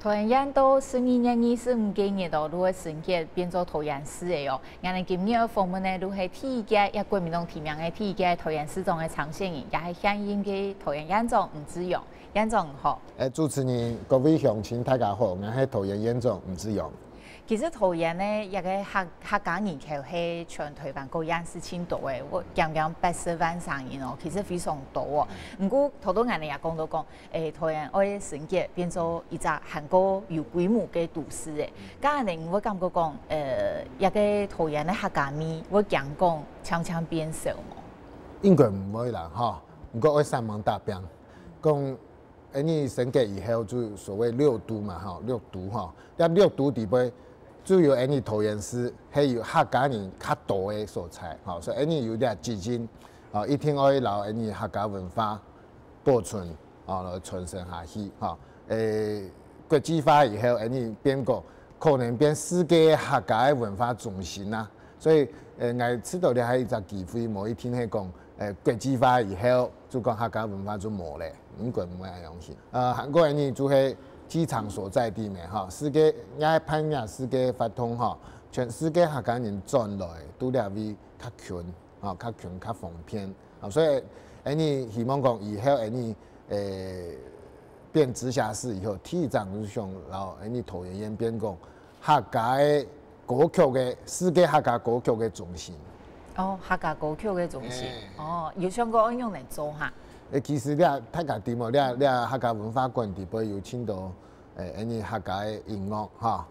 桃园烟都12月25日到如何升级变做桃园市的哦。我哋今日访问呢，如系第一届一国民党提名的第一届桃园市长的常胜人，也系响应嘅桃园院长吴志勇。院长好。主持人各位乡亲大家好，我系桃园院长吴志勇。其实桃园呢，一个客家人口系全台湾个样是挺多的，我讲80万上人哦，其实非常多哦。不过头多眼呢也讲到讲，桃园爱升级变做一只韩国有规模嘅都市诶。咁呢，我感觉讲，一个桃园的客家面，我讲常变少嘛。应该唔会啦，哈。不过我上网答辩，讲。你升级以后就所谓六都嘛，哈，六都哈，六都底部主要你桃园市还有客家人较多的所在，哈，所以你有点基金，啊，一定可以留你客家文化保存，啊，来传承下去，哈，国际化以后，你变个可能变世界客家的文化中心啦，所以我知道了还有一个机会，某一天係講。国际化以后，就讲客家文化就没咧，应该唔会咁样子。韩国人呢就系机场所在地面哈，世界也攀呀世界发通哈，全世界客家人转来都了为较群啊，较群较方便啊，所以你希望讲以后你变直辖市以后，体长就想然后你桃园县变讲客家的歌曲的世界客家歌曲的中心。哦，客家歌曲嘅中心，哦，有相关应用来做哈。其实你太家地嘛，你客家文化馆底部有青岛，你客家的音乐哈，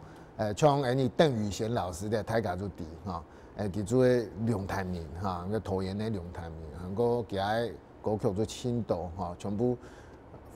像你邓宇贤老师的太家做地哈，佢做龙潭面哈，个桃园的龙潭面，韩国其他歌曲做青岛哈，全部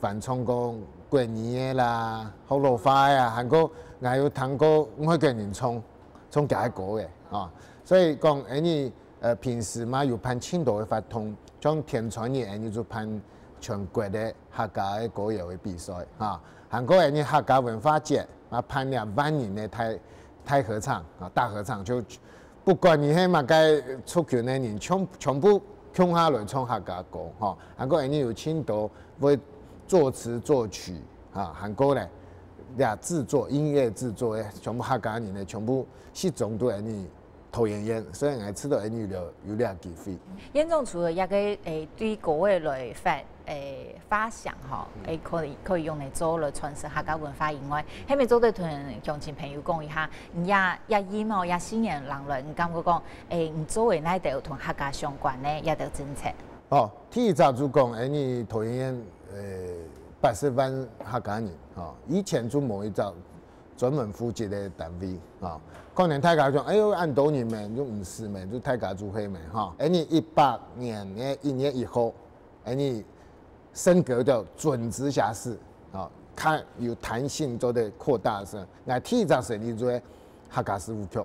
翻唱过过年的啦、好乐花呀，韩国还有唱过每个人唱其他歌的啊，所以讲你。平时嘛有办青岛的活动，像天传日你就办全国的客家的歌谣的比赛啊。韩国你客家文化节啊，办2万人的太合唱啊，大合唱就不管你係乜嘅出拳的人，全部唱下來唱客家歌哈。韓國你有青島會作詞作曲啊，韓國咧製作音樂製作的全部客家人咧，全部始終都係你。桃园县，所以我知道你有俩机会。院长除了一个对歌的来发想哈，可以用来做来传承客家文化以外，还没做对同乡亲朋友讲一下，也以嘛也新年人了，你感觉讲你作为那条同客家相关的一条政策。哦，第一早就讲你桃园县80万客家人哈，以前就冇一早。专门负责的单位啊，可能大家讲，哎呦，按多年们就50年，就大家做黑们哈。你18年的1月1号，你升格到准直辖市啊，看有弹性做的扩大是，那提早成立做客家事务局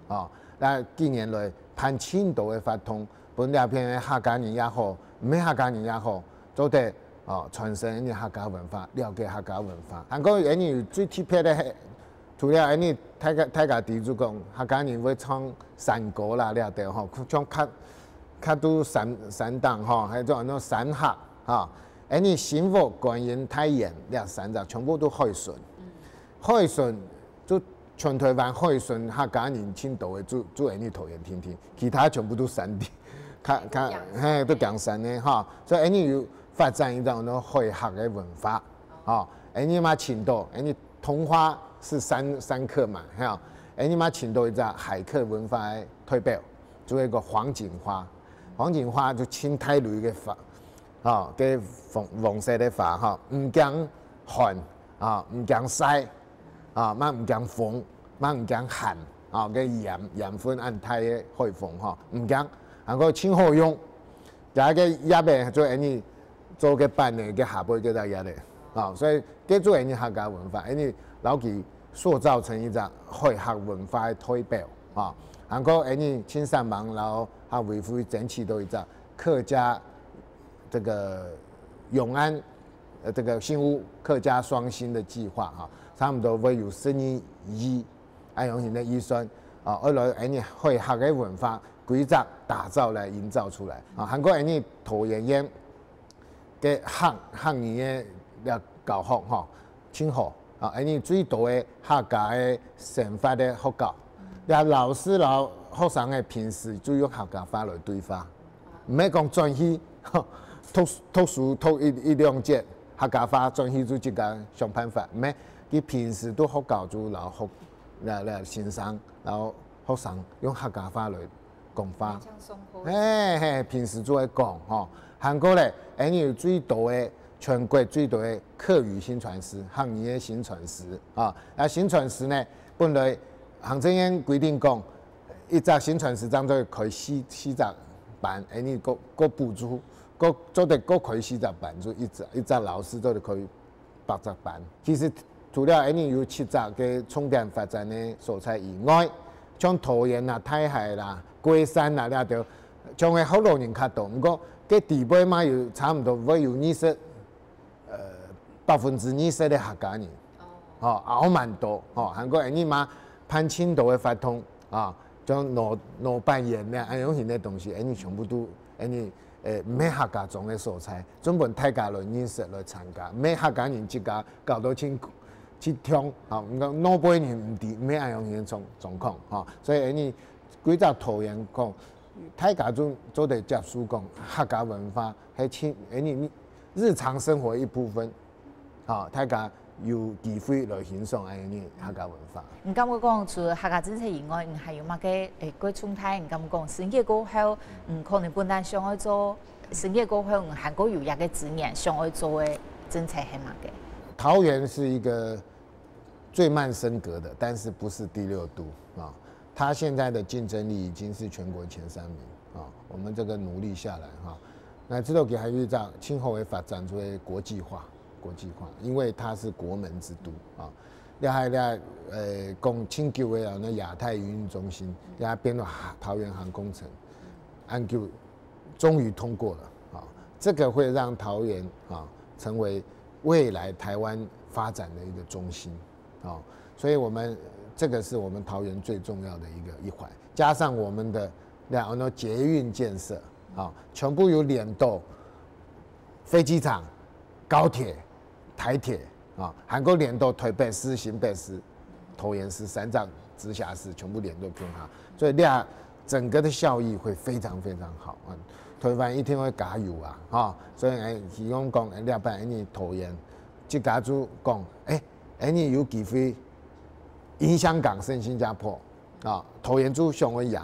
啊，那近年来攀青岛的发通，本两片客家人也好，唔系客家人也好，做得啊传承你客家文化，了解客家文化。韩国人有最特别的。除了你大家地主讲，客家人会唱山歌啦，了对吼，像较都山党吼，还有那山客哈，你新福、观音、太原了三只全部都海顺，海顺就全台湾海顺客家人青岛的做你桃园听听，其他全部都山地，都讲山的哈，所以你有发展一种那海客的文化，哦，你嘛青岛，你通化。是三客嘛，哈，你嘛请到一只海客文化的代表，做一个黄锦花，黄锦花就清太类嘅花，啊，嘅黄色的花哈，唔驚寒啊，唔驚曬啊，嘛唔驚風，嘛唔驚寒啊，嘅鹽分按太嘅海風哈，唔驚，還個清好用，也嘅也邊做你做嘅班嘅嘅下輩嘅大家咧，啊，所以嘅做你客家文化，你老記。塑造成一个海客文化的代表啊，韩国你青山忙，然后他维护整体都一个客家这个永安这个新屋客家双星的计划哈，差不多会有12亿用钱的预算啊，为了你海客的文化规则打造来营造出来啊，韩国你桃园县嘅客语嘅了教学哈，挺好。安尼最多的客家的惩罚的学校，也老师老学生的平时就用客家话来对话，唔免讲专去读书读一两节客家话，专去就一个想办法，唔免佢平时都学校就老先生，然后学生用客家话来讲话，平时就会讲吼。韩国咧，有最多的全国最多的客语新传师，汉语的新传师啊。新传师呢，本来行政院规定讲，一只新传师当做开40班，个补助，做得个开40班，就一只老师做得开80班。其实除了有7只嘅重点发展的所在以外，像桃园啦、太海啦、龟山啦，了就将个福路人较多，不过。个地尾嘛有差唔多会有20%，20%的客家人，也蛮多，韩国人嘛攀亲度的法通啊，像老扮演咧，样型的东西，全部都唔免客家种的素材，专门大家来认识来参加，唔免客家人一家搞到去冲，唔讲老辈人唔知，唔免样型的状况，所以几只桃园讲。大家做得接触讲客家文化，系日常生活一部分，大家有机会来欣赏客家文化。你感觉讲除了客家政策以外，还有乜嘅过春台？你感觉讲升级过后，可能本来想要做升级过后，韩国有一个资源想要做的政策系乜嘅？桃园是一个最慢升格的，但是不是第6都啊。它现在的竞争力已经是全国前3名啊！我们这个努力下来哈，那之后给还有在今后会发展出国际化，因为它是国门之都啊。讲清旧的那亚太营运中心，也变到桃园航空城，安就终于通过了啊！这个会让桃园啊成为未来台湾发展的一个中心啊，所以我们。这个是我们桃园最重要的一环，加上我们的捷运建设，全部有联动飞机场、高铁、台铁韩国联动台北市、新北市、桃园市3张直辖市全部联动更好，所以整个的效益会非常非常好台湾一定会加油所以希望讲桃园即家就讲有机会。影香港胜新加坡桃园就上会赢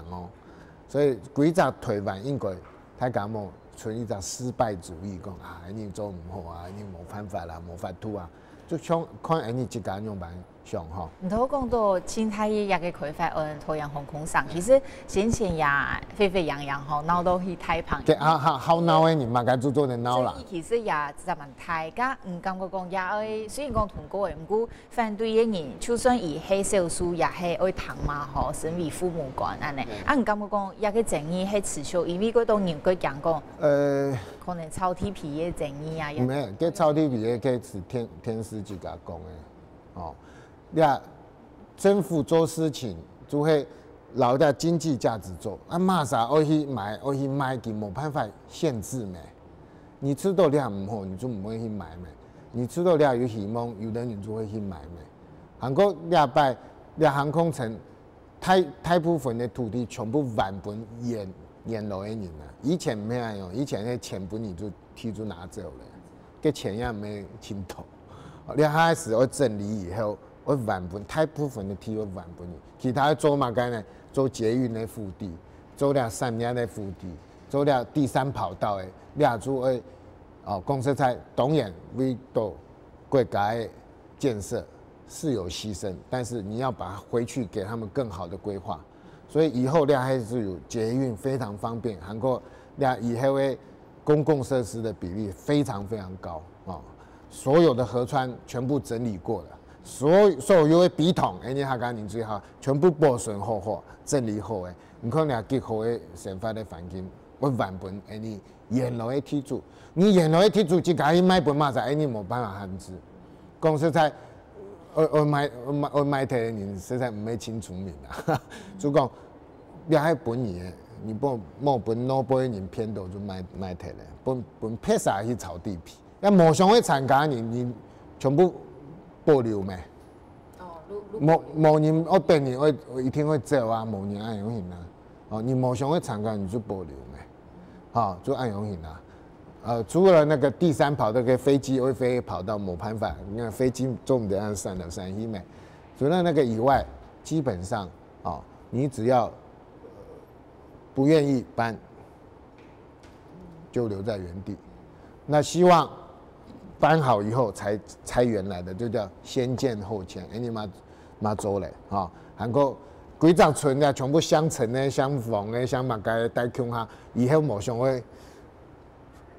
所以几只台湾应该大家冇存一只失败主义，讲你做唔好你冇办法啦，冇法度就像看一家样板上唔头讲到青太一个开发桃园航空上，其实先前也沸沸扬扬闹到去太旁。好闹的，你嘛该做的闹啦。其实也真蛮大家感觉讲也虽然讲通过的，不过反对的人，就算伊系少数，也系爱谈嘛身为父母官安尼。感觉讲也个争议系持续，因为嗰度人佢讲讲，可能超铁皮的争议啊。唔系，嗰超铁皮的，嗰是天师自家讲的政府做事情就会留在经济价值做，马上我去买，佢冇办法限制咩？你吃到量唔好，你就唔会去买咩？你吃到量有希望，有的人就会去买咩？韩国航空城，大部分的土地全部原本沿路的人以前唔系样，以前的钱本你就提出拿走了，个钱也没清头。你开始我整理以后，我原本大部分的地我原本，其他做嘛干呢？做捷运的腹地，做了3年的腹地，做了第3跑道的，两组的公司在当然为到国家的建设是有牺牲，但是你要把它回去给他们更好的规划，所以以后还是有捷运非常方便，韩国以后的公共设施的比例非常非常高所有的河川全部整理过了，所有的笔筒，你下家人最好全部保存好，整理好的。你看极好的生活的环境，我原本你沿路的铁柱，你沿路的铁柱，只家去买本马仔，你没办法限制。讲实在，我买的人实在唔係清楚明啦。就讲你喺本嘢，你冇本老辈人偏到就买睇咧，本撇晒去炒地皮。要某上会参加你全部保留咩？某人我对你会一定会走啊，某人暗涌型啊，哦，你某想会参加你就保留没，好，就暗涌型啊，除了那个第三跑那个飞机会飞跑到某盘法，你看飞机中午的按散了散一没，除了那个以外，基本上哦，你只要不愿意搬，就留在原地。那希望搬好以后才拆原来的，就叫先建后迁。你嘛做嘞啊，韩国几座村啊，全部相承的、相逢的、相马街带穷哈，以后某想会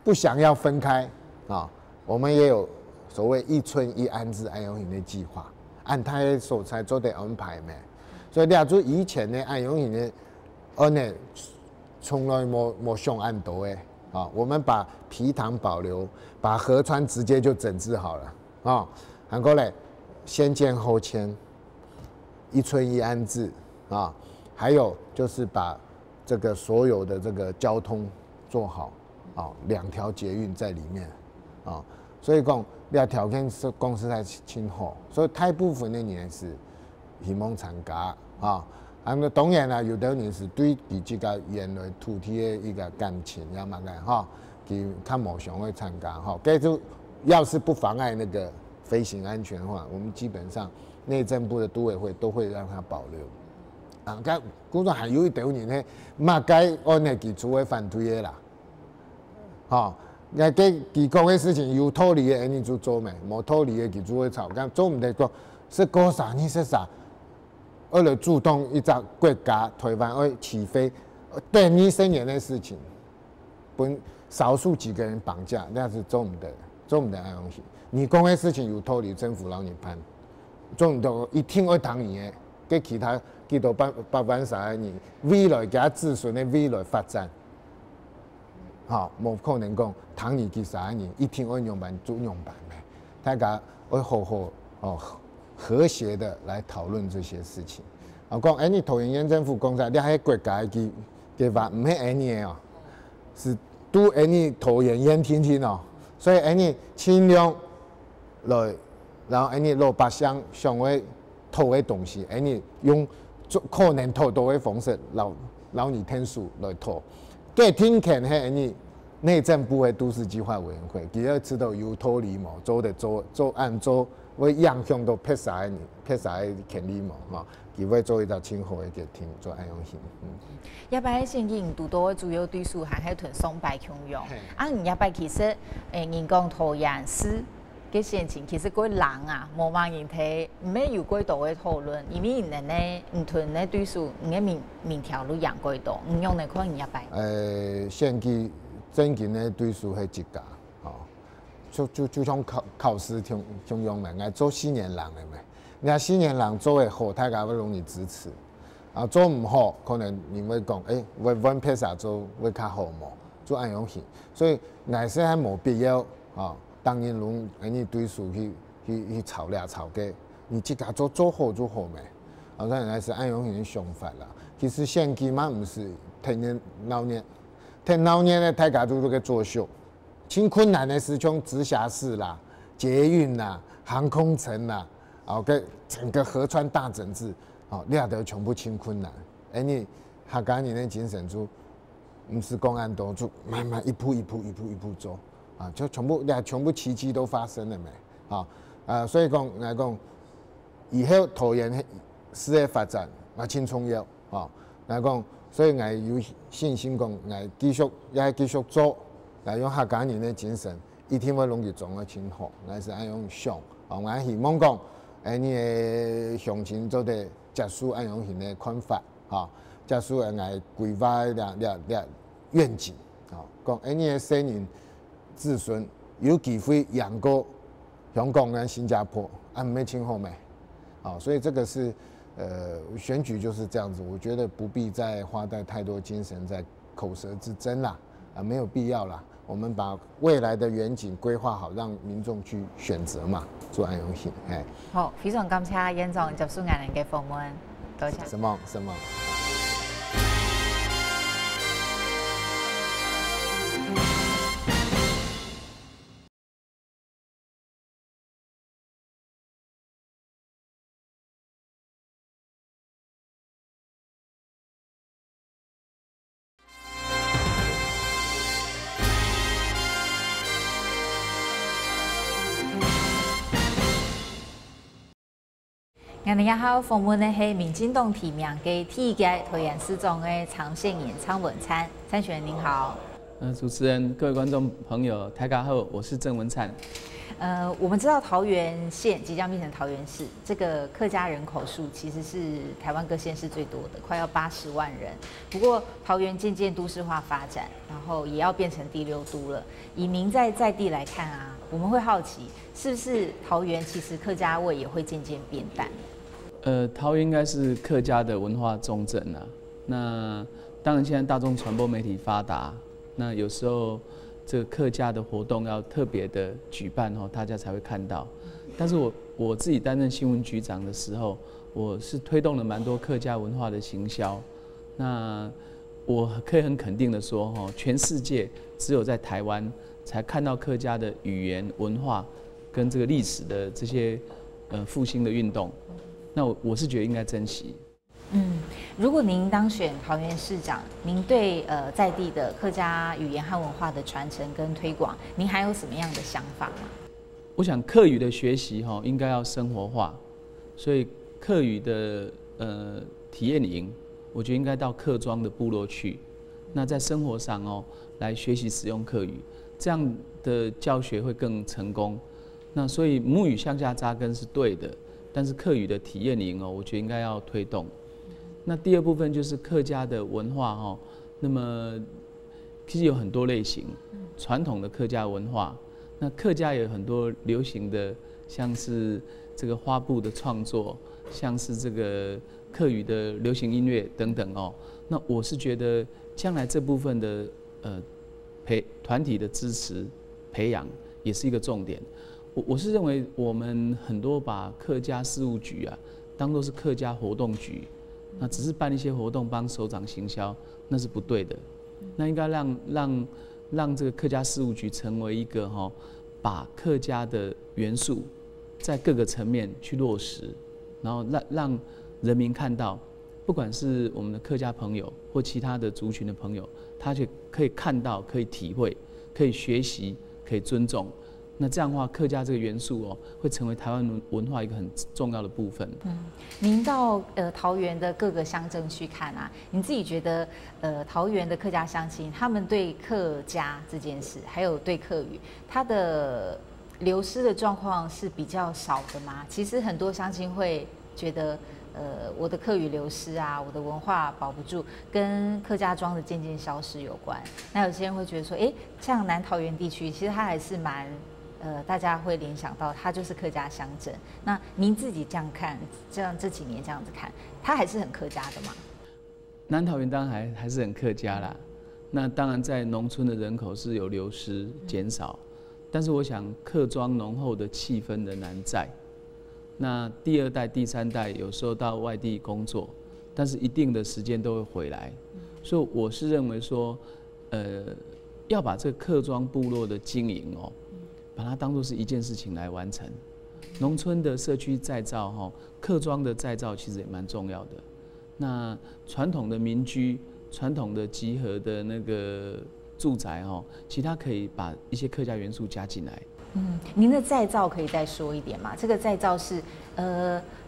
不想要分开啊。我们也有所谓一村一安置安永型的计划，按他的所才做的安排没。所以你就以前的安永型的，呢从来没上岸多的。啊，我们把皮塘保留，把河川直接就整治好了啊。韩国嘞，先建后迁，一村一安置啊，还有就是把这个所有的这个交通做好啊，2条捷运在里面啊，所以讲两条件是公司在清好，所以大部分的人是希望参加啊。当然啦，有的人是对比这个原来土地的一个感情，要嘛个哈，佢较无想会参加哈。这就要是不妨碍那个飞行安全的话，我们基本上内政部的都委会都会让它保留。啊，咁工作还有一条人呢，嘛该按呢佢主会反对的啦。哈，那这几讲的事情有道理的，你就做没；冇道理的，佢主会吵。咁做唔得讲是搞啥？你是啥？为了主动一个国家推翻会起飞，对你生源的事情，本少数几个人绑架，那是做唔得，做唔得安东西。你讲的事情有道理，政府让你判，做唔到一定会당你的，给其他几多办啥的人，未来给他子孙的未来发展，好，冇可能讲당你给啥人，一定会用办做用办的，大家会好好哦。和谐的来讨论这些事情。啊，讲你桃园政府讲在，你喺国家嘅话，唔係你哦，是都你桃园天天哦，所以你尽量来，然后你老百姓想会偷嘅东西，你用可能偷到嘅方式，老你天数来偷。嘅听见係你内政部嘅都市计划委员会，佢要知道有道理冇，做的做按做。我样向都撇晒你，撇晒权利嘛，哈，佢会做一个清好嘅决定，做安用型。一摆现今拄到主要对手还系屯松柏强用，一摆其实人讲桃园市嘅事情，其实嗰人啊，冇乜人睇，唔係有幾多嘅討論，因為人咧唔屯咧對手，唔係面條路樣幾多，唔用嚟看一擺。現期真正嘅對手係一家。就像考试同樣嘛，愛做4年人的嘛，你看4年人做得好，大家會容易支持。啊，做唔好，可能你會講，阮撇啥做會較好嘛，做安樣型。所以愛說係冇必要啊，當然攏你對手去吵架吵嘅，你自家做好就好咩。啊，當然係安樣型的想法啦。其實現期嘛唔是聽年老年咧，大家都在作秀。挺困难的是像直辖市啦、捷运啦、航空城啦，个整个河川大整治，你都全部挺困难。你客家人的精神就不是公安多，就慢慢一步做，就全部奇迹都发生了没？所以讲以后桃园市的发展挺重要，来讲，所以有信心讲，继续做。来用客家人的精神，一定会容易做得挺好。我是按用想，我希望讲，你的乡亲做得接受按用型的看法，接受我规划的愿景，讲你的生人子孙有机会养过香港跟新加坡，没挺好没？所以这个是选举就是这样子，我觉得不必再花太多精神在口舌之争啦。没有必要啦，我们把未来的远景规划好，让民众去选择嘛，做安永型。好，非常感谢院长接受我哋嘅訪問，多謝。什麼？今日好访问的是民进党提名嘅第一届桃园市长的长线演唱文灿，参选人您好。主持人、各位观众朋友，大家好，我是郑文灿。我们知道桃园县即将变成桃园市，这个客家人口数其实是台湾各县市最多的，快要80万人。不过桃园渐渐都市化发展，然后也要变成第6都了。以您在地来看啊，我们会好奇，是不是桃园其实客家味也会渐渐变淡？桃园应该是客家的文化重镇啊。那当然，现在大众传播媒体发达，那有时候这个客家的活动要特别的举办哦，大家才会看到。但是我自己担任新闻局长的时候，我是推动了蛮多客家文化的行销。那我可以很肯定的说，哈，全世界只有在台湾才看到客家的语言文化跟这个历史的这些复兴的运动。那我是觉得应该珍惜。如果您当选桃园市长，您对在地的客家语言和文化的传承跟推广，您还有什么样的想法吗？我想客语的学习应该要生活化，所以客语的体验营，我觉得应该到客庄的部落去，那在生活上来学习使用客语，这样的教学会更成功。那所以母语向下扎根是对的，但是客语的体验营我觉得应该要推动。那第二部分就是客家的文化那么其实有很多类型，传统的客家文化，那客家也有很多流行的，像是这个花布的创作，像是这个客语的流行音乐等等那我是觉得将来这部分的团体的支持培养也是一个重点。我是认为我们很多把客家事务局当作是客家活动局，那只是办一些活动帮首长行销，那是不对的。那应该让这个客家事务局成为一个把客家的元素在各个层面去落实，然后让人民看到，不管是我们的客家朋友或其他的族群的朋友，他就可以看到、可以体会、可以学习、可以尊重。那这样的话，客家这个元素会成为台湾文化一个很重要的部分。您到桃园的各个乡镇去看啊，您自己觉得桃园的客家乡亲，他们对客家这件事，还有对客语，它的流失的状况是比较少的吗？其实很多乡亲会觉得，我的客语流失啊，我的文化保不住，跟客家庄的渐渐消失有关。那有些人会觉得说，像南桃园地区，其实它还是蛮。大家会联想到它就是客家乡镇。那您自己这样看，这几年这样子看，它还是很客家的吗？南桃园当然还是很客家啦。那当然在农村的人口是有流失减少，但是我想客庄浓厚的气氛仍然在。那第2代、第3代有时候到外地工作，但是一定的时间都会回来。所以我是认为说，要把这个客庄部落的经营把它当作是一件事情来完成。农村的社区再造客庄的再造其实也蛮重要的。那传统的民居、传统的集合的那个住宅其他可以把一些客家元素加进来。您的再造可以再说一点吗？这个再造是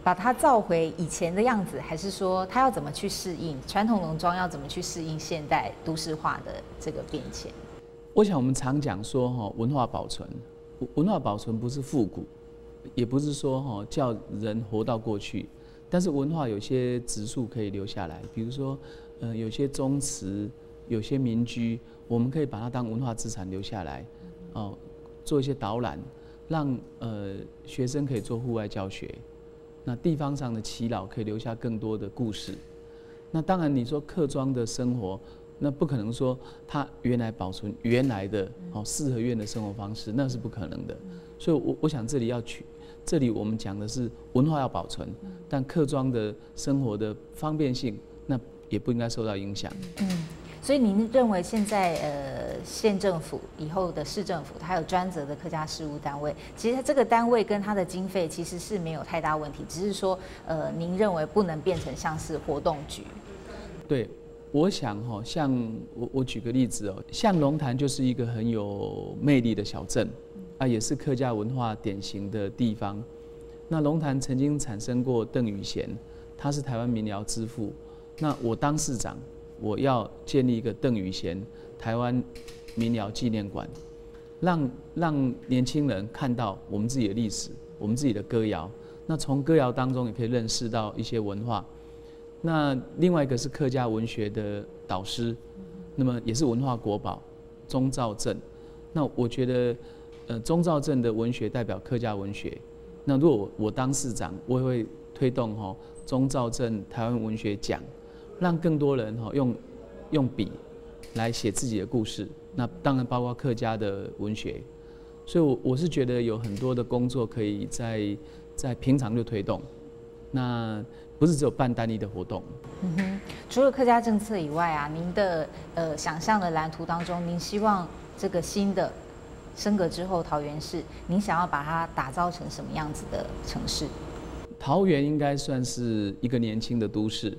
把它造回以前的样子，还是说它要怎么去适应传统农庄，要怎么去适应现代都市化的这个变迁？我想我们常讲说文化保存。文化保存不是复古，也不是说叫人活到过去，但是文化有些质素可以留下来，比如说有些宗祠、有些民居，我们可以把它当文化资产留下来，做一些导览，让学生可以做户外教学，那地方上的耆老可以留下更多的故事。那当然你说客庄的生活。那不可能说他原来保存原来的4合院的生活方式，那是不可能的。所以我想这里我们讲的是文化要保存，但客庄的生活的方便性，那也不应该受到影响。所以您认为现在县政府以后的市政府，它有专责的客家事务单位，其实这个单位跟它的经费其实是没有太大问题，只是说您认为不能变成像是活动局。对。我想像我举个例子像龙潭就是一个很有魅力的小镇也是客家文化典型的地方。那龙潭曾经产生过邓宇贤，他是台湾民谣之父。那我当市长，我要建立一个邓宇贤台湾民谣纪念馆，让年轻人看到我们自己的历史，我们自己的歌谣。那从歌谣当中也可以认识到一些文化。那另外一个是客家文学的导师，那么也是文化国宝钟肇政。那我觉得，钟肇政的文学代表客家文学。那如果我当市长，我也会推动钟肇政台湾文学奖，让更多人用笔来写自己的故事。那当然包括客家的文学。所以我是觉得有很多的工作可以在平常就推动。那不是只有办单一的活动。除了客家政策以外啊，您的想象的蓝图当中，您希望这个新的升格之后桃园市，您想要把它打造成什么样子的城市？桃园应该算是一个年轻的都市，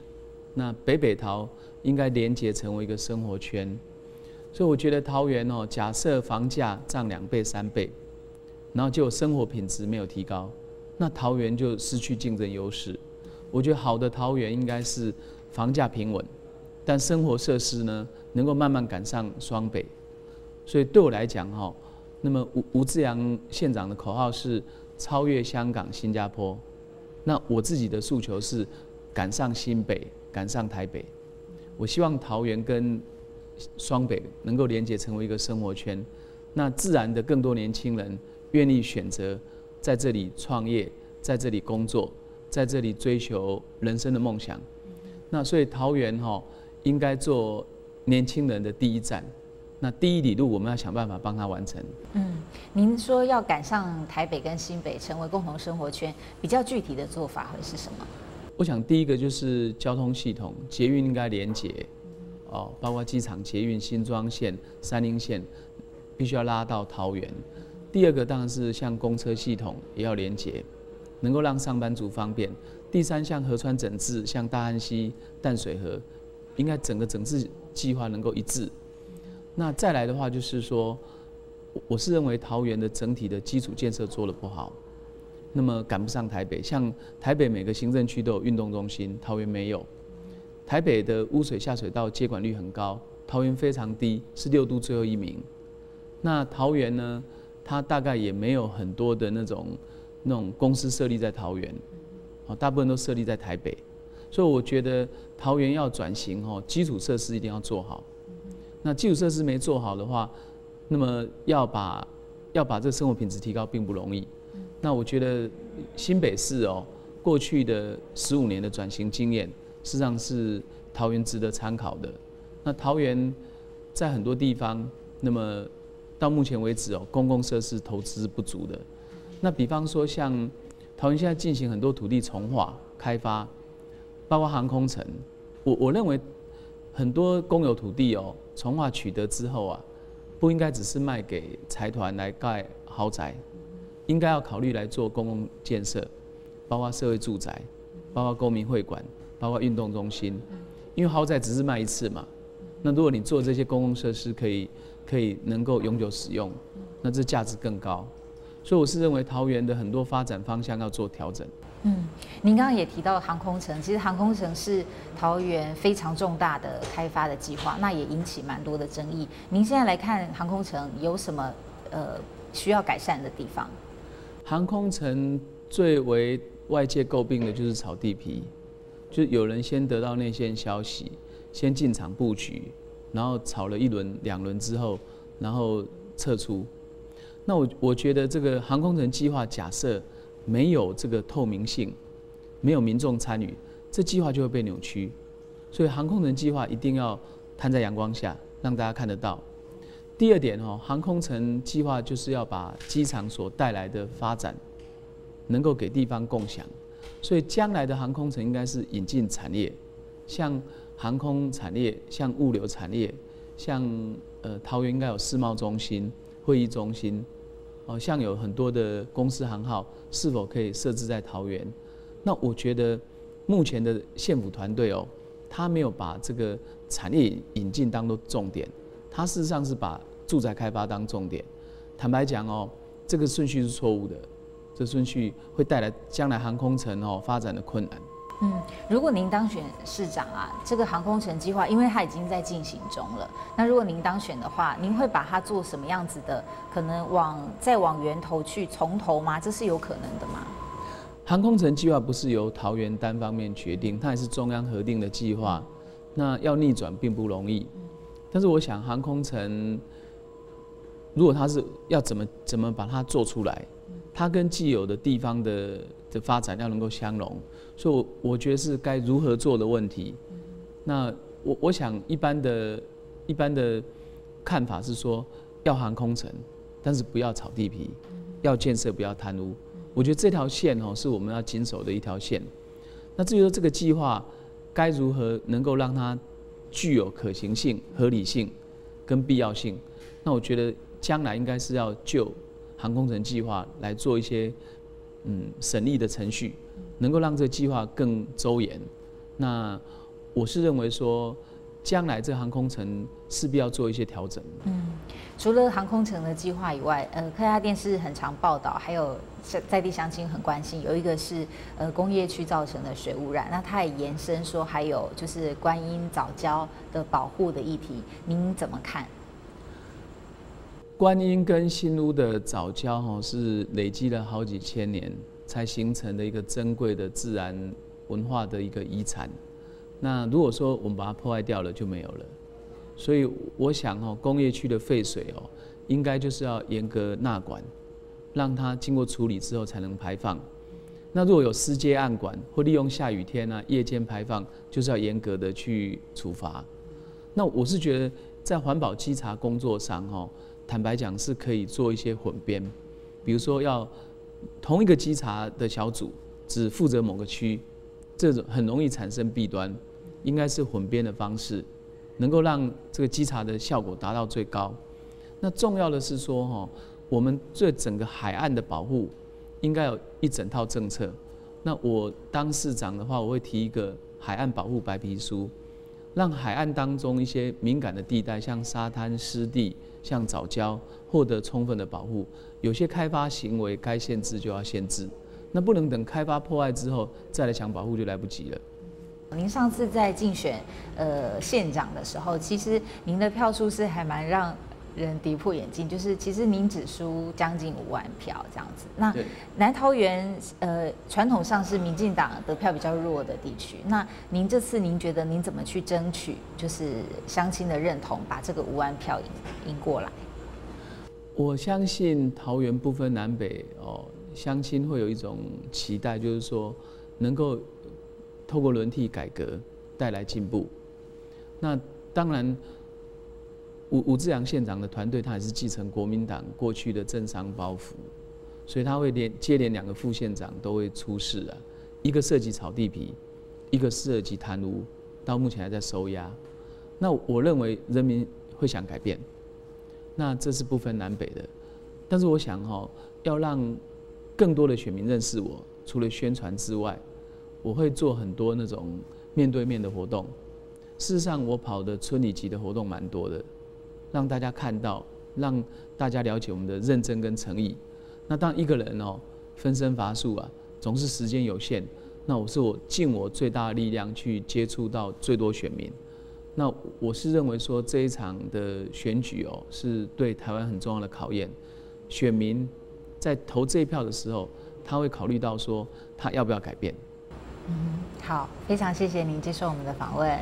那北桃应该连结成为一个生活圈。所以我觉得桃园假设房价涨2倍3倍，然后就生活品质没有提高，那桃园就失去竞争优势。我觉得好的桃园应该是房价平稳，但生活设施呢能够慢慢赶上双北。所以对我来讲那么吴志阳县长的口号是超越香港、新加坡。那我自己的诉求是赶上新北，赶上台北。我希望桃园跟双北能够连结成为一个生活圈，那自然的更多年轻人愿意选择在这里创业，在这里工作，在这里追求人生的梦想。那所以桃园应该做年轻人的第一站。那第一里路我们要想办法帮他完成。您说要赶上台北跟新北成为共同生活圈，比较具体的做法会是什么？我想第一个就是交通系统，捷运应该连结，包括机场捷运新庄线、三莺线，必须要拉到桃园。第二个当然是像公车系统也要连结，能够让上班族方便。第三，像河川整治，像大汉溪、淡水河，应该整个整治计划能够一致。那再来的话，就是说，我是认为桃园的整体的基础建设做得不好，那么赶不上台北。像台北每个行政区都有运动中心，桃园没有。台北的污水下水道接管率很高，桃园非常低，是6都最后1名。那桃园呢，它大概也没有很多的那种公司设立在桃园，大部分都设立在台北。所以我觉得桃园要转型基础设施一定要做好。那基础设施没做好的话，那么要把这个生活品质提高并不容易。那我觉得新北市过去的15年的转型经验，事实上是桃园值得参考的。那桃园在很多地方，那么到目前为止公共设施投资不足的。那比方说像桃园现在进行很多土地重划开发，包括航空城，我认为很多公有土地重划取得之后不应该只是卖给财团来盖豪宅，应该要考虑来做公共建设，包括社会住宅，包括公民会馆，包括运动中心。因为豪宅只是卖一次嘛，那如果你做这些公共设施可以能够永久使用，那这价值更高。所以我是认为桃园的很多发展方向要做调整。您刚刚也提到航空城，其实航空城是桃园非常重大的开发的计划，那也引起蛮多的争议。您现在来看航空城有什么需要改善的地方？航空城最为外界诟病的就是炒地皮，就是有人先得到内线消息，先进场布局，然后炒了1轮2轮之后，然后撤出。那我觉得这个航空城计划假设没有这个透明性，没有民众参与，这计划就会被扭曲。所以航空城计划一定要摊在阳光下，让大家看得到。第二点航空城计划就是要把机场所带来的发展能够给地方共享。所以将来的航空城应该是引进产业，像航空产业，像物流产业，像桃园应该有世贸中心、会议中心，像有很多的公司行号，是否可以设置在桃园？那我觉得目前的县府团队他没有把这个产业引进当作重点，他事实上是把住宅开发当重点。坦白讲这个顺序是错误的。这顺序会带来将来航空城发展的困难。如果您当选市长啊，这个航空城计划，因为它已经在进行中了，那如果您当选的话，您会把它做什么样子的？可能再往源头去从头吗？这是有可能的吗？航空城计划不是由桃园单方面决定，它也是中央核定的计划。那要逆转并不容易，但是我想航空城，如果它是要怎么把它做出来，它跟既有的地方的发展要能够相容，所以我觉得是该如何做的问题。那我想一般的看法是说，要航空城，但是不要炒地皮，要建设不要贪污。我觉得这条线是我们要谨守的一条线。那至于说这个计划该如何能够让它具有可行性、合理性跟必要性，那我觉得将来应该是要就航空城计划来做一些审议的程序，能够让这个计划更周延。那我是认为说，将来这航空城势必要做一些调整。除了航空城的计划以外，客家电视很常报道，还有在地乡亲很关心，有一个是工业区造成的水污染，那它也延伸说还有就是观音藻礁的保护的议题，您怎么看？观音跟新屋的藻礁是累积了好几千年才形成的一个珍贵的自然文化的一个遗产。那如果说我们把它破坏掉了，就没有了。所以我想工业区的废水应该就是要严格纳管，让它经过处理之后才能排放。那如果有私接暗管或利用下雨天夜间排放，就是要严格的去处罚。那我是觉得在环保稽查工作上坦白讲是可以做一些混编，比如说要同一个稽查的小组只负责某个区，这种很容易产生弊端，应该是混编的方式，能够让这个稽查的效果达到最高。那重要的是说我们对整个海岸的保护应该有一整套政策。那我当市长的话，我会提一个海岸保护白皮书，让海岸当中一些敏感的地带，像沙滩、湿地、像藻礁，获得充分的保护。有些开发行为该限制就要限制，那不能等开发破坏之后再来想保护就来不及了。您上次在竞选县长的时候，其实您的票数是还蛮让人跌破眼镜，就是其实您只输将近5万票这样子。那南桃园传统上是民进党得票比较弱的地区，那您这次您觉得您怎么去争取就是乡亲的认同，把这个5万票赢过来？我相信桃园不分南北乡亲会有一种期待，就是说能够透过轮替改革带来进步。那当然吴志阳县长的团队，他也是继承国民党过去的政商包袱，所以他会接连2个副县长都会出事一个涉及炒地皮，一个涉及贪污，到目前还在收押。那我认为人民会想改变，那这是不分南北的。但是我想要让更多的选民认识我，除了宣传之外，我会做很多那种面对面的活动。事实上，我跑的村里级的活动蛮多的，让大家看到，让大家了解我们的认真跟诚意。那当一个人分身乏术总是时间有限，那我尽我最大的力量去接触到最多选民。那我是认为说这一场的选举是对台湾很重要的考验。选民在投这一票的时候，他会考虑到说他要不要改变。好，非常谢谢您接受我们的访问。